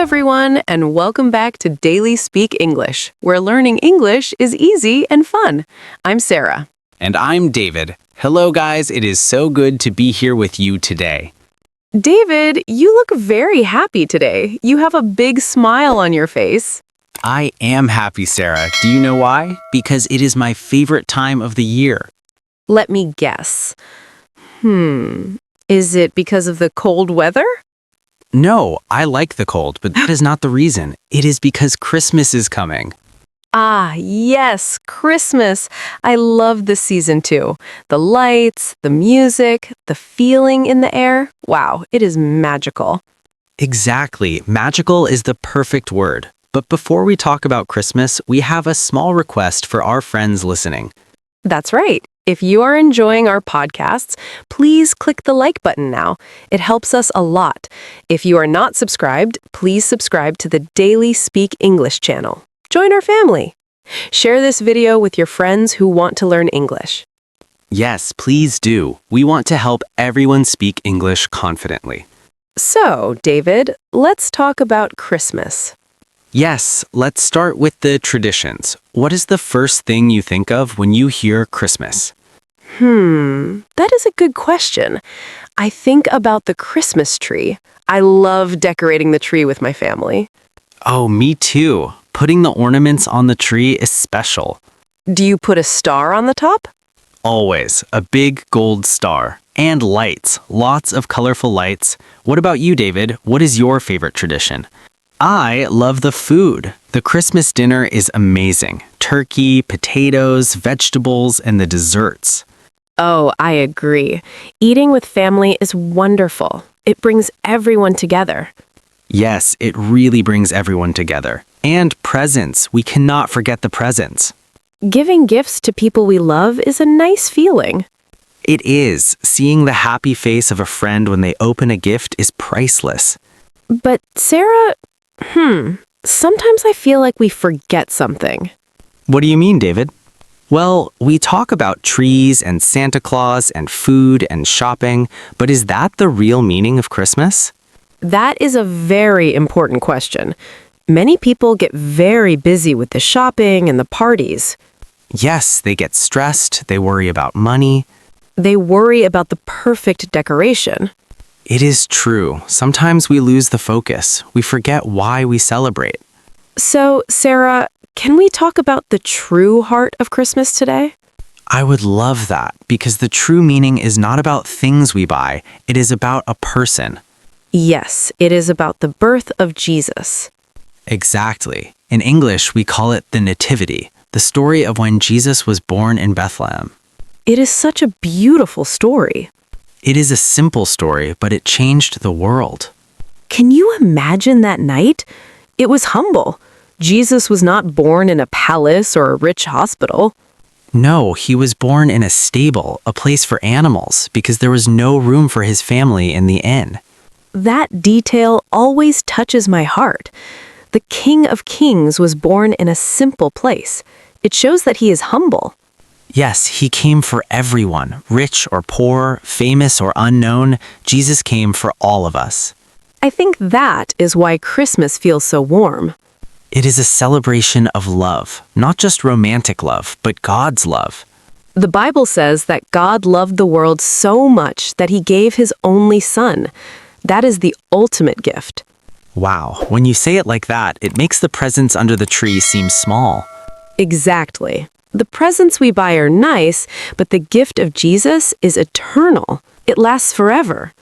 everyone, and welcome back to Daily Speak English, where learning English is easy and fun. I'm Sarah. And I'm David. Hello, guys. It is so good to be here with you today. David, you look very happy today. You have a big smile on your face. I am happy, Sarah. Do you know why? Because it is my favorite time of the year. Let me guess. Is it because of the cold weather? No, I like the cold, but that is not the reason. It is because Christmas is coming. Ah, yes, Christmas. I love this season too. The lights, the music, the feeling in the air. Wow, it is magical. Exactly. Magical is the perfect word. But before we talk about Christmas, we have a small request for our friends listening. That's right. If you are enjoying our podcasts, please click the like button now. It helps us a lot. If you are not subscribed, please subscribe to the Daily Speak English channel. Join our family. Share this video with your friends who want to learn English. Yes, please do. We want to help everyone speak English confidently. So, David, let's talk about Christmas. Yes, let's start with the traditions. What is the first thing you think of when you hear Christmas? That is a good question. I think about the Christmas tree. I love decorating the tree with my family. Oh, me too. Putting the ornaments on the tree is special. Do you put a star on the top? Always. A big gold star. And lights. Lots of colorful lights. What about you, David? What is your favorite tradition? I love the food. The Christmas dinner is amazing. Turkey, potatoes, vegetables, and the desserts. Oh, I agree. Eating with family is wonderful. It brings everyone together. Yes, it really brings everyone together. And presents. We cannot forget the presents. Giving gifts to people we love is a nice feeling. It is. Seeing the happy face of a friend when they open a gift is priceless. But Sarah, sometimes I feel like we forget something. What do you mean, David? Well, we talk about trees and Santa Claus and food and shopping, but is that the real meaning of Christmas? That is a very important question. Many people get very busy with the shopping and the parties. Yes, they get stressed, they worry about money. They worry about the perfect decoration. It is true. Sometimes we lose the focus. We forget why we celebrate. So, Sarah, can we talk about the true heart of Christmas today? I would love that, because the true meaning is not about things we buy. It is about a person. Yes, it is about the birth of Jesus. Exactly. In English, we call it the Nativity, the story of when Jesus was born in Bethlehem. It is such a beautiful story. It is a simple story, but it changed the world. Can you imagine that night? It was humble. Jesus was not born in a palace or a rich hospital. No, he was born in a stable, a place for animals, because there was no room for his family in the inn. That detail always touches my heart. The King of Kings was born in a simple place. It shows that he is humble. Yes, he came for everyone, rich or poor, famous or unknown. Jesus came for all of us. I think that is why Christmas feels so warm. It is a celebration of love, not just romantic love, but God's love. The Bible says that God loved the world so much that he gave his only son. That is the ultimate gift. Wow, when you say it like that, it makes the presents under the tree seem small. Exactly. The presents we buy are nice, but the gift of Jesus is eternal. It lasts forever.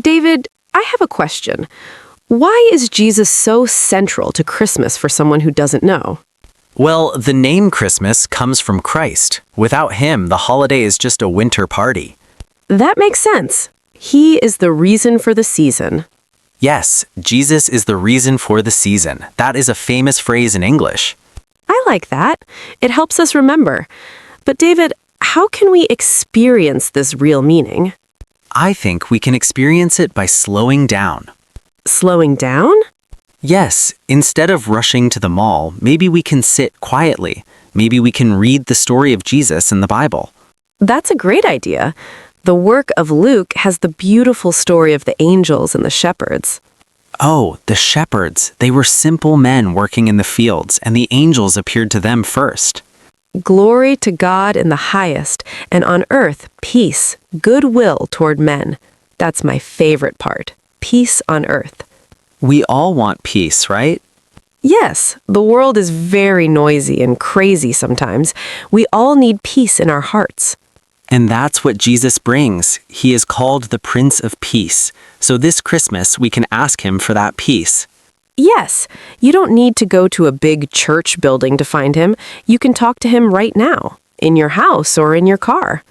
David, I have a question. Why is Jesus so central to Christmas for someone who doesn't know? Well, the name Christmas comes from Christ. Without him, the holiday is just a winter party. That makes sense. He is the reason for the season. Yes, Jesus is the reason for the season. That is a famous phrase in English. I like that. It helps us remember. But David, how can we experience this real meaning? I think we can experience it by slowing down. Slowing down? Yes, instead of rushing to the mall, maybe we can sit quietly. Maybe we can read the story of Jesus in the Bible. That's a great idea. The work of Luke has the beautiful story of the angels and the shepherds. Oh, the shepherds. They were simple men working in the fields, and the angels appeared to them first. Glory to God in the highest, and on earth peace, goodwill toward men. That's my favorite part. Peace on earth. We all want peace, right? Yes, the world is very noisy and crazy sometimes. We all need peace in our hearts. And that's what Jesus brings. He is called the Prince of Peace. So this Christmas, we can ask him for that peace. Yes, you don't need to go to a big church building to find him. You can talk to him right now, in your house or in your car.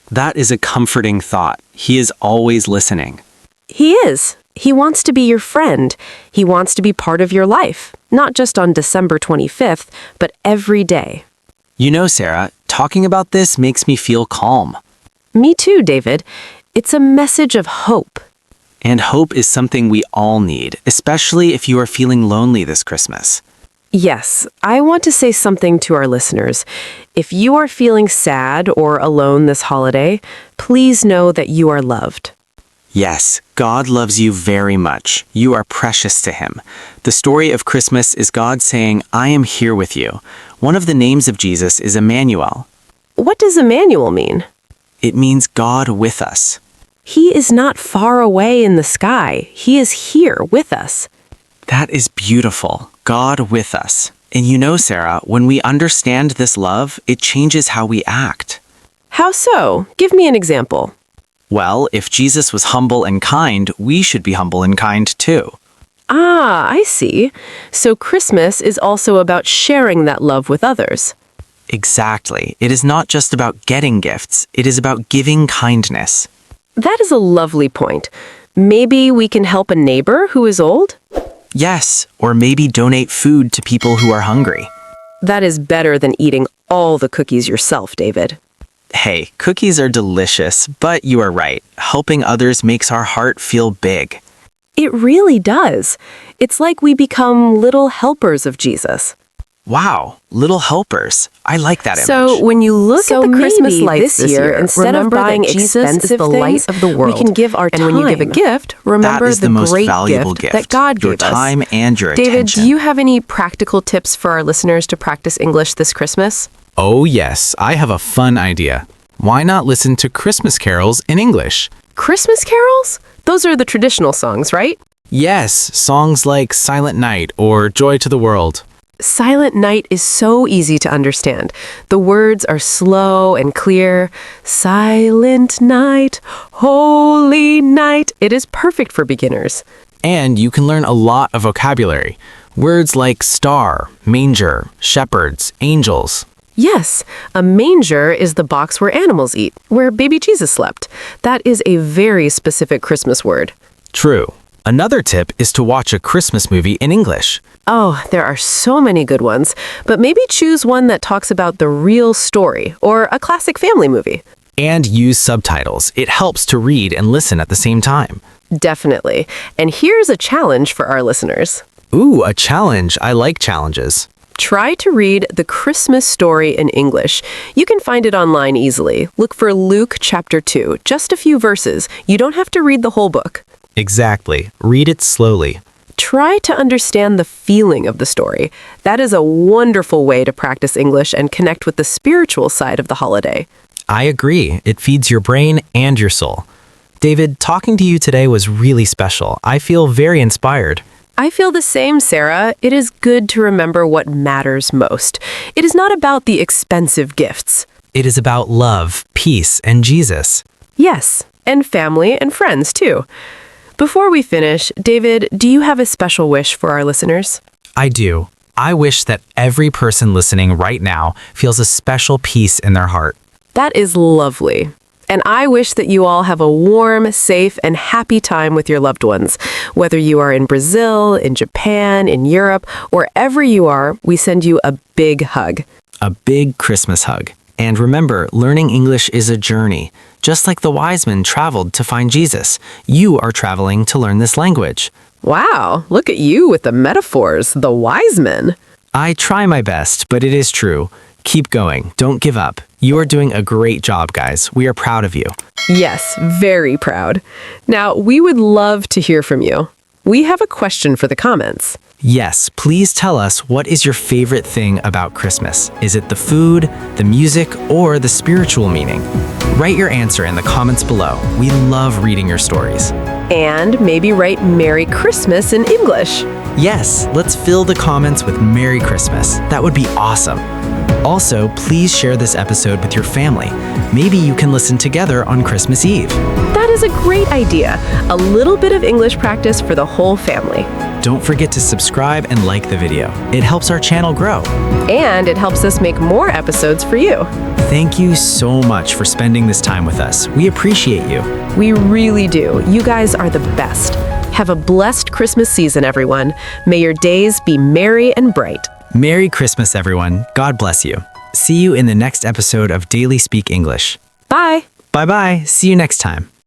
That is a comforting thought. He is always listening. He is. He wants to be your friend. He wants to be part of your life, not just on December 25th, but every day. You know, Sarah, talking about this makes me feel calm. Me too, David. It's a message of hope. And hope is something we all need, especially if you are feeling lonely this Christmas. Yes, I want to say something to our listeners. If you are feeling sad or alone this holiday, please know that you are loved. Yes, God loves you very much. You are precious to him. The story of Christmas is God saying, I am here with you. One of the names of Jesus is Emmanuel. What does Emmanuel mean? It means God with us. He is not far away in the sky. He is here with us. That is beautiful. God with us. And you know, Sarah, when we understand this love, it changes how we act. How so? Give me an example. Well, if Jesus was humble and kind, we should be humble and kind too. Ah, I see. So Christmas is also about sharing that love with others. Exactly. It is not just about getting gifts. It is about giving kindness. That is a lovely point. Maybe we can help a neighbor who is old? Yes, or maybe donate food to people who are hungry. That is better than eating all the cookies yourself, David. Hey, cookies are delicious, but you are right. Helping others makes our heart feel big. It really does. It's like we become little helpers of Jesus. Wow, little helpers. I like that image. So when you look at the Christmas maybe lights this year, instead of buying expensive the light things, of the world. we can give our time. And when you give a gift, remember that is the most great valuable gift that gift. God Your gave us. time and your David, attention. do you have any practical tips for our listeners to practice English this Christmas? Oh, yes, I have a fun idea. Why not listen to Christmas carols in English? Christmas carols? Those are the traditional songs, right? Yes, songs like Silent Night or Joy to the World. Silent Night is so easy to understand. The words are slow and clear. Silent night, holy night. It is perfect for beginners. And you can learn a lot of vocabulary. Words like star, manger, shepherds, angels. Yes, a manger is the box where animals eat, where baby Jesus slept. That is a very specific Christmas word. True. Another tip is to watch a Christmas movie in English. Oh, there are so many good ones, but maybe choose one that talks about the real story or a classic family movie. And use subtitles. It helps to read and listen at the same time. Definitely. And here's a challenge for our listeners. Ooh, a challenge. I like challenges. Try to read The Christmas Story in English. You can find it online easily. Look for Luke chapter 2, just a few verses. You don't have to read the whole book. Exactly. Read it slowly. Try to understand the feeling of the story. That is a wonderful way to practice English and connect with the spiritual side of the holiday. I agree. It feeds your brain and your soul. David, talking to you today was really special. I feel very inspired. I feel the same, Sarah. It is good to remember what matters most. It is not about the expensive gifts. It is about love, peace, and Jesus. Yes, and family and friends, too. Before we finish, David, do you have a special wish for our listeners? I do. I wish that every person listening right now feels a special peace in their heart. That is lovely. And I wish that you all have a warm, safe, and happy time with your loved ones. Whether you are in Brazil, in Japan, in Europe, wherever you are, we send you a big hug. A big Christmas hug. And remember, learning English is a journey. Just like the wise men traveled to find Jesus, you are traveling to learn this language. Wow, look at you with the metaphors, the wise men. I try my best, but it is true. Keep going. Don't give up. You are doing a great job, guys. We are proud of you. Yes, very proud. Now, we would love to hear from you. We have a question for the comments. Yes, please tell us, what is your favorite thing about Christmas? Is it the food, the music, or the spiritual meaning? Write your answer in the comments below. We love reading your stories. And maybe write Merry Christmas in English. Yes, let's fill the comments with Merry Christmas. That would be awesome. Also, please share this episode with your family. Maybe you can listen together on Christmas Eve. That is a great idea. A little bit of English practice for the whole family. Don't forget to subscribe and like the video. It helps our channel grow. And it helps us make more episodes for you. Thank you so much for spending this time with us. We appreciate you. We really do. You guys are the best. Have a blessed Christmas season, everyone. May your days be merry and bright. Merry Christmas, everyone. God bless you. See you in the next episode of Daily Speak English. Bye. Bye-bye. See you next time.